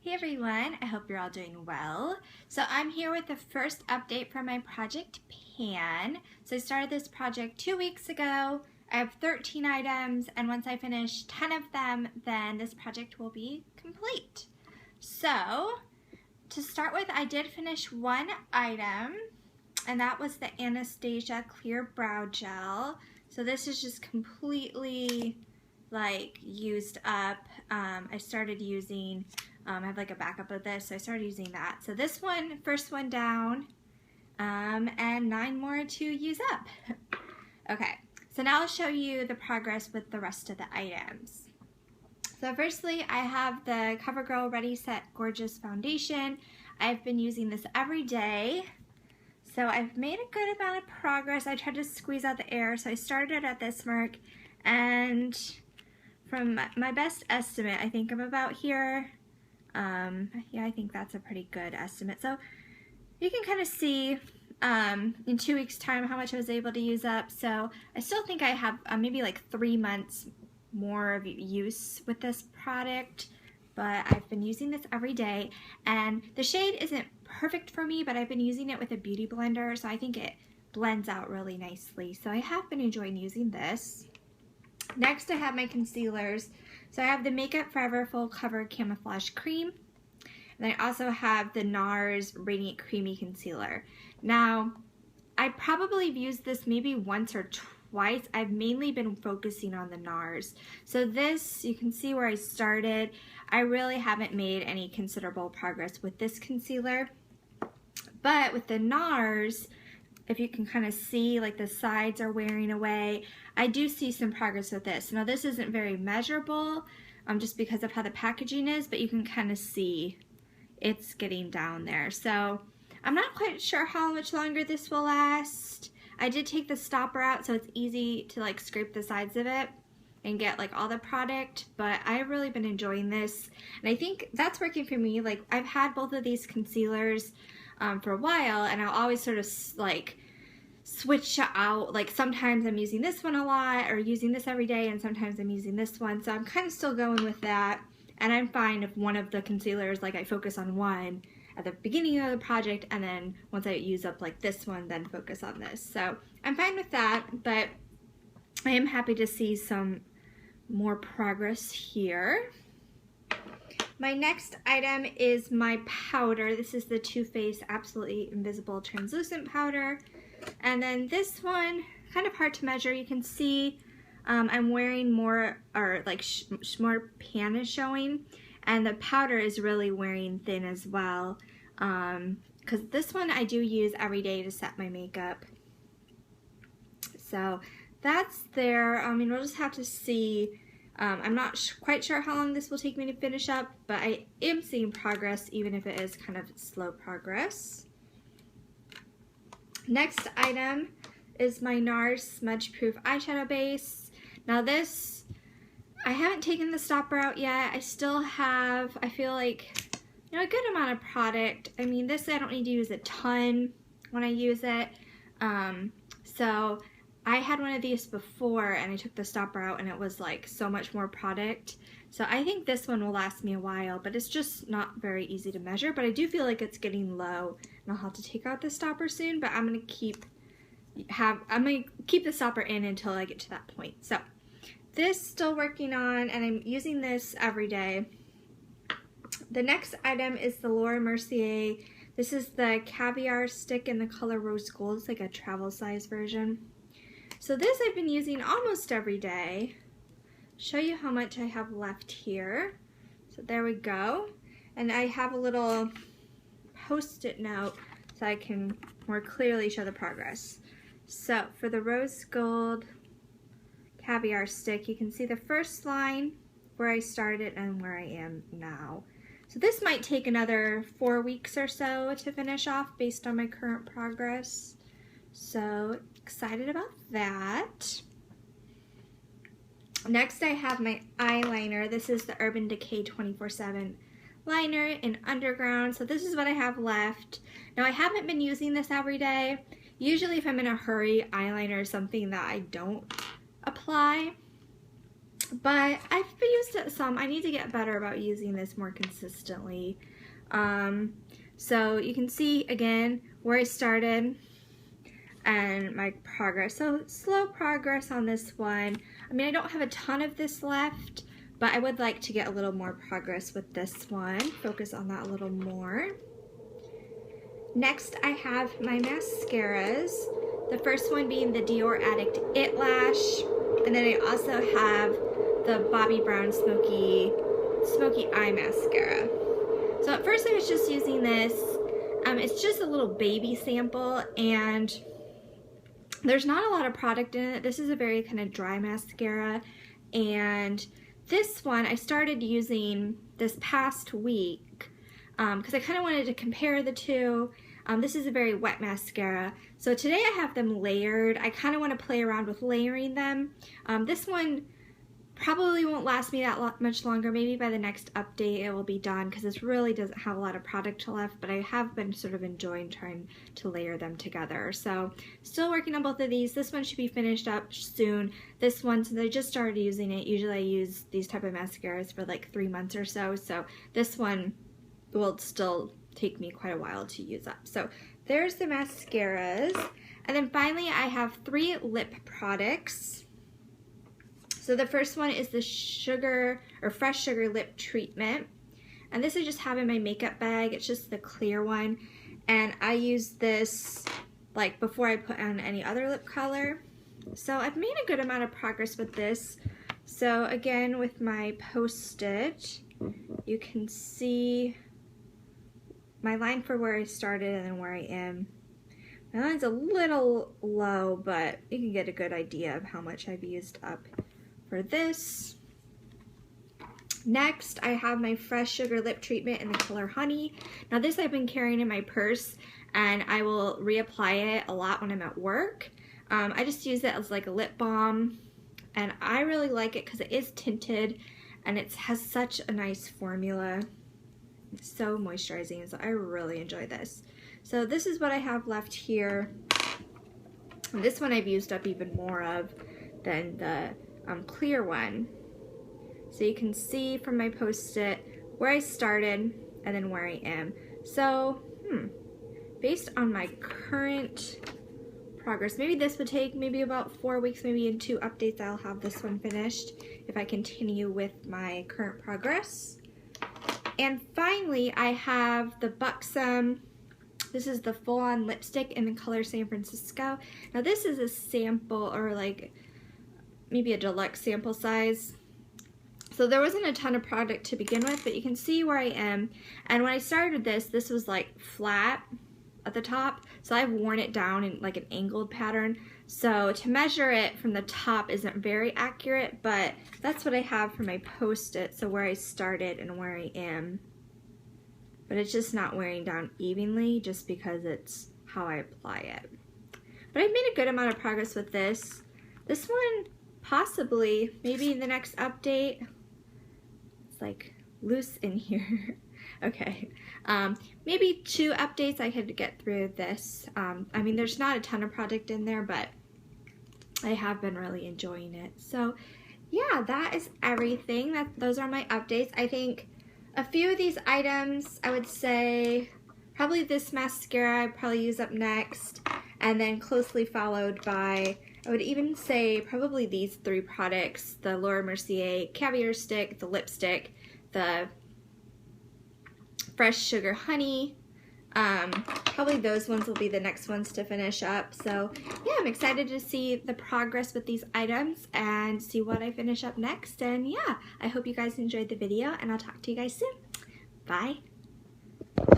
Hey everyone, I hope you're all doing well. So I'm here with the first update from my project Pan. So I started this project 2 weeks ago. I have 13 items, and once I finish 10 of them, then this project will be complete. So to start with, I did finish one item, and that was the Anastasia Clear Brow Gel. So this is just completely like used up. I started using I have like a backup of this, so I started using that. So this one, first one down, and 9 more to use up. Okay, so now I'll show you the progress with the rest of the items. So firstly, I have the CoverGirl Ready Set Gorgeous Foundation. I've been using this every day. So I've made a good amount of progress. I tried to squeeze out the air, so I started at this mark, and from my best estimate, I think I'm about here. Yeah, I think that's a pretty good estimate. So you can kind of see in 2 weeks time how much I was able to use up. So I still think I have maybe like 3 months more of use with this product, but I've been using this every day, and the shade isn't perfect for me, but I've been using it with a beauty blender, so I think it blends out really nicely. So I have been enjoying using this. Next I have my concealers. So I have the Makeup Forever Full Cover Camouflage Cream, and I also have the NARS Radiant Creamy Concealer. Now, I probably have used this maybe once or twice. I've mainly been focusing on the NARS. So this, you can see where I started. I really haven't made any considerable progress with this concealer, but with the NARS, if you can kind of see, like the sides are wearing away. I do see some progress with this. Now this isn't very measurable just because of how the packaging is, but you can kind of see it's getting down there. So I'm not quite sure how much longer this will last. I did take the stopper out, so it's easy to like scrape the sides of it and get like all the product, but I've really been enjoying this, and I think that's working for me. Like I've had both of these concealers for a while, and I'll always sort of like switch out, like sometimes I'm using this one a lot or using this every day, and sometimes I'm using this one, so I'm kind of still going with that. And I'm fine if one of the concealers, like I focus on one at the beginning of the project, and then once I use up like this one, then focus on this. So I'm fine with that, but I am happy to see some more progress here. My next item is my powder. This is the Too Faced Absolutely Invisible Translucent Powder. And then this one, kind of hard to measure. You can see I'm wearing more, or like more pan is showing, and the powder is really wearing thin as well. Because this one I do use every day to set my makeup. So that's there. I mean, we'll just have to see. I'm not quite sure how long this will take me to finish up, but I am seeing progress, even if it is kind of slow progress. Next item is my NARS Smudge Proof Eyeshadow Base. Now this, I haven't taken the stopper out yet. I still have, I feel like, you know, a good amount of product. I mean, this I don't need to use a ton when I use it. So I had one of these before, and I took the stopper out, and it was like so much more product. So I think this one will last me a while, but it's just not very easy to measure. But I do feel like it's getting low, and I'll have to take out the stopper soon. But I'm gonna keep the stopper in until I get to that point. So this still working on, and I'm using this every day. The next item is the Mercier. This is the Caviar stick in the color Rosegold. It's like a travel size version. So this I've been using almost every day. Show you how much I have left here. So there we go. And I have a little post-it note so I can more clearly show the progress. So for the Rosegold Caviar stick, you can see the first line where I started and where I am now. So this might take another 4 weeks or so to finish off based on my current progress. So excited about that. Next I have my eyeliner. This is the Urban Decay 24/7 liner in Underground. So this is what I have left. Now I haven't been using this every day. Usually if I'm in a hurry, eyeliner is something that I don't apply. but I've used it some. I need to get better about using this more consistently. So you can see again where I started and my progress. So slow progress on this one. I mean, I don't have a ton of this left, but I would like to get a little more progress with this one. Focus on that a little more. Next, I have my mascaras. The first one being the Dior Addict It-Lash. And then I also have the Bobbi Brown Smoky Eye Mascara. So at first I was just using this. It's just a little baby sample, and there's not a lot of product in it. This is a very kind of dry mascara, and this one I started using this past week because I kind of wanted to compare the two. This is a very wet mascara, so today I have them layered. I kind of want to play around with layering them. This one probably won't last me that much longer. Maybe by the next update it will be done because this really doesn't have a lot of product left, but I have been sort of enjoying trying to layer them together. So still working on both of these. This one should be finished up soon. This one, since I just started using it, usually I use these type of mascaras for like 3 months or so. So this one will still take me quite a while to use up. So there's the mascaras. And then finally I have 3 lip products. So the first one is the Fresh Sugar Lip Treatment. And this I just have in my makeup bag. It's just the clear one. And I use this like before I put on any other lip color. So I've made a good amount of progress with this. So again, with my Post-it, you can see my line for where I started and then where I am. My line's a little low, but you can get a good idea of how much I've used up for this. Next, I have my Fresh Sugar Lip Treatment in the color Honey. Now this I've been carrying in my purse, and I will reapply it a lot when I'm at work. I just use it as like a lip balm, and I really like it because it is tinted and it has such a nice formula. It's so moisturizing, so I really enjoy this. So this is what I have left here. And this one I've used up even more of than the clear one. So you can see from my Post-it where I started and then where I am. So based on my current progress, maybe this would take maybe about 4 weeks. Maybe in 2 updates I'll have this one finished if I continue with my current progress. And finally I have the Buxom. This is the full-on lipstick in the color San Francisco. Now this is a sample, or like maybe a deluxe sample size. So there wasn't a ton of product to begin with, but you can see where I am. And when I started this was like flat at the top. So I've worn it down in like an angled pattern. So to measure it from the top isn't very accurate, but that's what I have for my Post-it. So where I started and where I am. But it's just not wearing down evenly just because it's how I apply it. But I've made a good amount of progress with this. This one, possibly, maybe in the next update. It's like loose in here. Okay. Maybe 2 updates I could get through this. I mean, there's not a ton of product in there, but I have been really enjoying it. So yeah, that is everything. Those are my updates. I think a few of these items, I would say probably this mascara I'd probably use up next, and then closely followed by, I would even say probably these 3 products, the Mercier Caviar stick, the lipstick, the Fresh Sugar Honey. Probably those ones will be the next ones to finish up. So yeah, I'm excited to see the progress with these items and see what I finish up next. And yeah, I hope you guys enjoyed the video, and I'll talk to you guys soon. Bye.